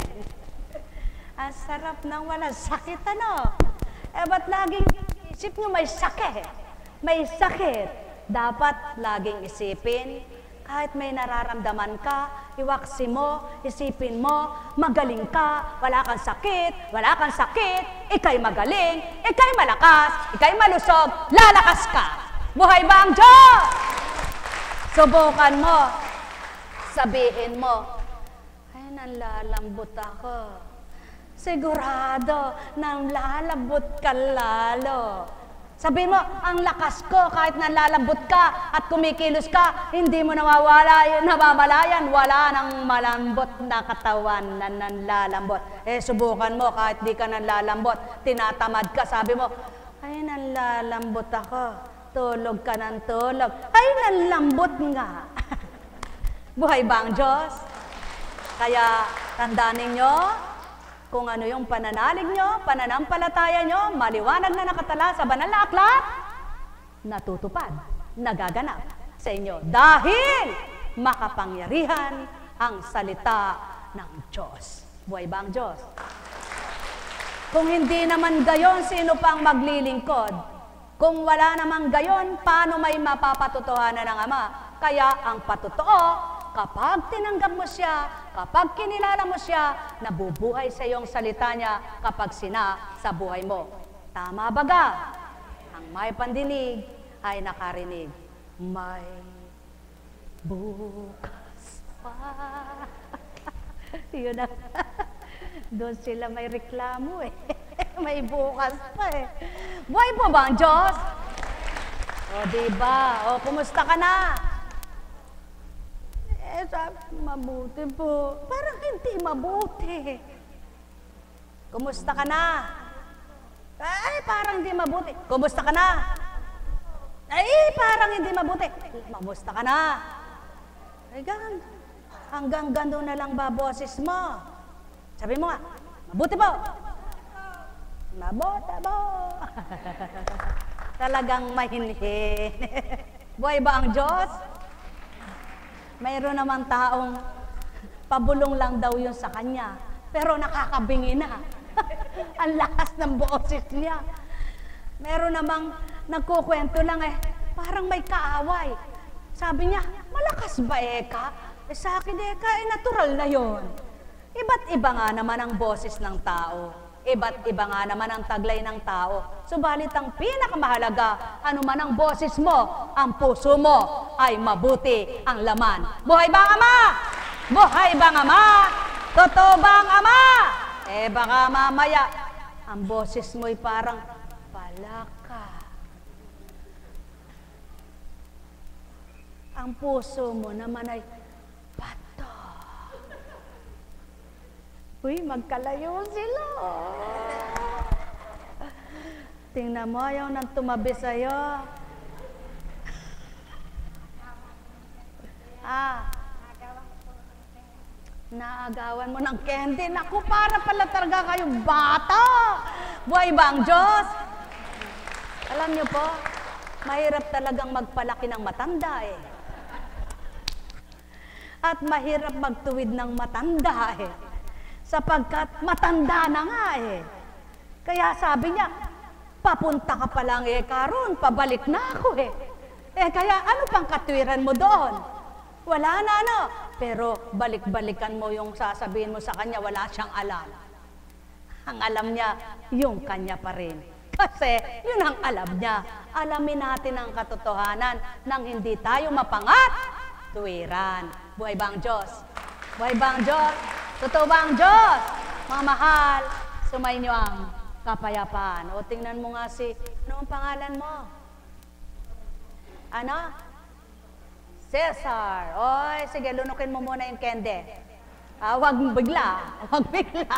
Ang sarap nang walang sakit, ano? Ba't laging isip nyo may sakit? May sakit. Dapat laging isipin, kahit may nararamdaman ka, iwaksi mo, isipin mo, magaling ka, wala kang sakit, ika'y magaling, ika'y malakas, ika'y malusog, lalakas ka. Buhay ba ang Diyos? Subukan mo, sabihin mo, nanlalambot ako. Sigurado, nanlalambot ka lalo. Sabihin mo, ang lakas ko kahit nanlalambot ka at kumikilos ka, hindi mo namamalayan, wala nang malambot na katawan na nanlalambot. Subukan mo kahit di ka nanlalambot, tinatamad ka, sabi mo, ay nanlalambot ako, tulog ka ng tulog, ay nanlambot nga. Buhay ba ang Diyos? Kaya tandaan ninyo kung ano yung pananalig nyo, pananampalataya nyo, maliwanag na nakatala sa banal na aklat, natutupad, nagaganap sa inyo. Dahil makapangyarihan ang salita ng Diyos. Buhay ba ang Diyos? Kung hindi naman gayon, sino pang maglilingkod? Kung wala namang gayon, paano may mapapatotohanan ng Ama? Kaya ang patotoo, kapag tinanggap mo siya, kapag kinilala mo siya, nabubuhay sa iyong salita niya kapag sa buhay mo. Tama baga? Ang may pandinig ay nakarinig. May bukas pa. Yun na. Doon sila may reklamo eh. May bukas pa eh. Buhay po ba ang Diyos? O diba? O kumusta ka na? Sabi, mabuti po. Parang hindi mabuti. Kumusta ka na? Ay, parang hindi mabuti. Kumusta ka na? Ay, parang hindi mabuti. Kumusta ka na? Ay, hanggang gano'n na lang ba boses mo? Sabi mo nga, mabuti po. Mabuti po. Talagang mahinhin. Buhay ba ang Diyos? Mayroon naman taong pabulong lang daw yun sa kanya, pero nakakabingi na. Ang lakas ng boses niya. Meron namang nagkukwento lang parang may kaaway. Sabi niya, malakas ba Eka? Sa akin Eka, natural na yon. Iba't iba nga naman ang boses ng tao. Iba't iba nga naman ang taglay ng tao. Subalit ang pinakamahalaga, ano man ang boses mo, ang puso mo ay mabuti ang laman. Buhay ba ang Ama? Buhay ba ang Ama? Totoo ba ang Ama? Baka mamaya, ang boses mo'y parang palaka. Ang puso mo naman ay pato. Uy, magkalayo sila. Tingnan mo, ayaw nang tumabi sa'yo. Naagawan mo ng candy. Naku, para pala talaga kayong bata. Buhay ba ang Diyos? Alam niyo po, mahirap talagang magpalaki ng matanda At mahirap magtuwid ng matanda sapagkat matanda na nga Kaya sabi niya, papunta ka pa lang karon, pabalik na ako kaya ano pang katwiran mo doon? Wala na pero balik-balikan mo yung sasabihin mo sa kanya, wala siyang alam. Ang alam niya, yung kanya pa rin. Kasi yun ang alam niya. Alamin natin ang katotohanan nang hindi tayo mapangat, tuwiran. Buhay ba ang Diyos? Buhay ba ang Diyos? Totoo ba ang Diyos? Mga mahal, sumainyo ang kapayapaan. O tingnan mo nga ano ang pangalan mo? Ano? Cesar. Oy, sige, lunukin mo muna yung candy. Huwag bigla. Huwag bigla.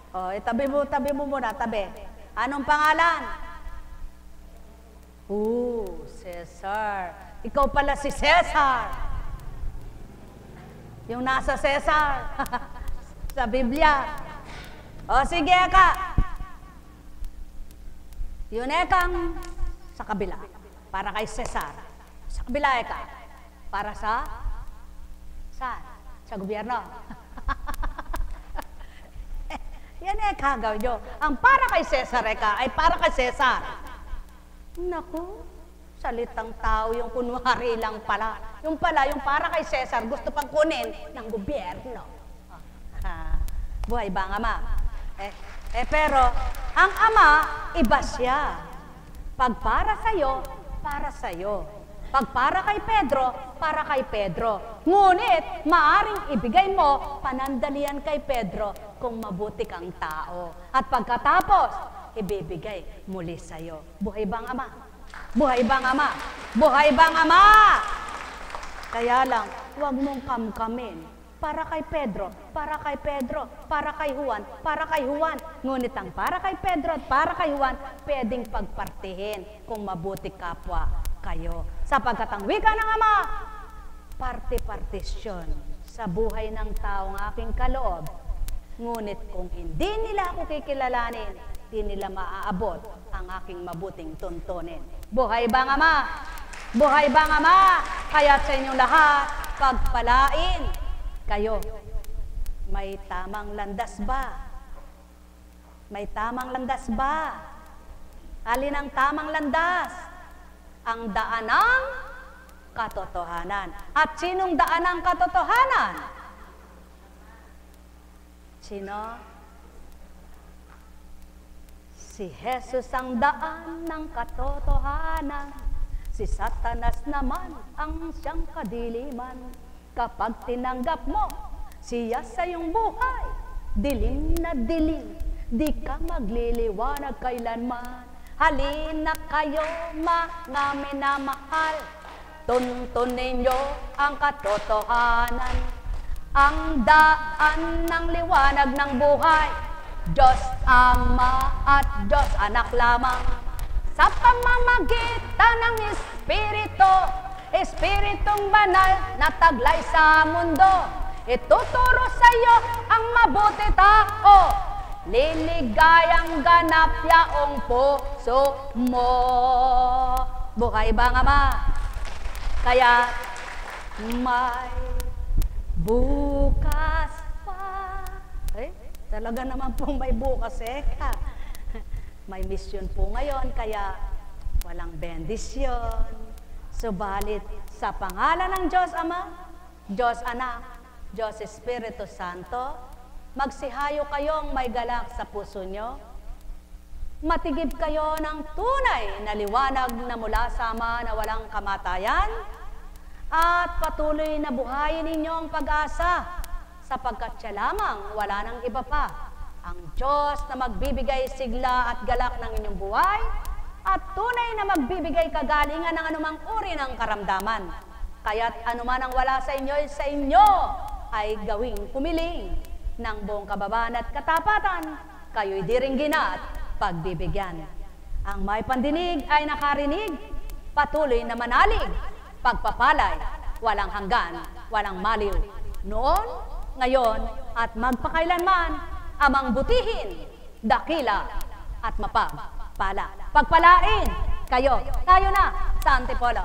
O, tabi mo muna, tabi. Anong pangalan? Cesar. Ikaw pala si Cesar. Yung nasa Cesar. Sa Biblia. O, sige, Eka. Yun, Ekang, sa kabila. Para kay Cesar. Sa kabila, Eka. Para sa? Saan? Sa gobyerno. Yan, Eka, gawin nyo. Ang para kay Cesar, Eka, ay para kay Cesar. Naku, salitang tao yung kunwari lang pala. Yung pala, yung para kay Cesar, gusto pang kunin ng gobyerno. Buhay ba ang ama? Pero, ang ama, iba siya. Pag para sa'yo, para sa'yo. Pag para kay Pedro, para kay Pedro. Ngunit, maaring ibigay mo panandalian kay Pedro kung mabuti kang tao. At pagkatapos, ibibigay muli sa'yo. Buhay bang ama? Buhay bang ama? Buhay bang ama? Kaya lang, huwag mong kamkamin. Para kay Pedro, para kay Pedro, para kay Juan, para kay Juan. Ngunit ang para kay Pedro at para kay Juan, pwedeng pagpartihin kung mabuti kapwa kayo. Sapagkat ang wika ng Ama, parte-partisyon sa buhay ng taong aking kaloob. Ngunit kung hindi nila ako kikilalanin, di nila maaabot ang aking mabuting tuntunin. Buhay bang Ama? Buhay bang Ama? Kaya sa inyong lahat, pagpalain kayo. May tamang landas ba? May tamang landas ba? Alin ang tamang landas? Ang daan ng katotohanan. At sinong daan ng katotohanan? Sino? Si Jesus ang daan ng katotohanan. Si Satanas naman ang siyang kadiliman. Kapag tinanggap mo siya sa iyong buhay, dilim na dilim, di ka magliliwanag kailanman. Halina kayo mga minamahal, tuntunin niyo ang katotohanan. Ang daan ng liwanag ng buhay, Diyos Ama at Diyos Anak lamang. Sa pamamagitan ng Espiritu, Espiritong banal na taglay sa mundo, ituturo sa iyo ang mabuti tao, liligayang ganap yaong puso mo. Buhay bang Ama? Kaya may bukas pa. Talaga naman pong may bukas, Eka. May mission po ngayon, kaya walang bendisyon. Subalit, sa pangalan ng Diyos Ama, Diyos Anak, Diyos Espiritu Santo, magsihayo kayong may galak sa puso nyo. Matigib kayo ng tunay na liwanag na mula sa Ama na walang kamatayan, at patuloy na buhayin ninyo ang pag-asa, sapagkat siya lamang wala nang iba pa. Ang Diyos na magbibigay sigla at galak ng inyong buhay, at tunay na magbibigay kagalingan ng anumang uri ng karamdaman. Kaya't anuman ang wala sa inyo ay gawing pumiling ng buong kababaan at katapatan, kayo'y diringgin at pagbibigyan. Ang may pandinig ay nakarinig, patuloy na manalig, pagpapalay, walang hanggan, walang maliw. Noon, ngayon, at magpakailanman, amang butihin, dakila, at mapagpala. Pagpalain kayo. Tayo na sa Antipolo.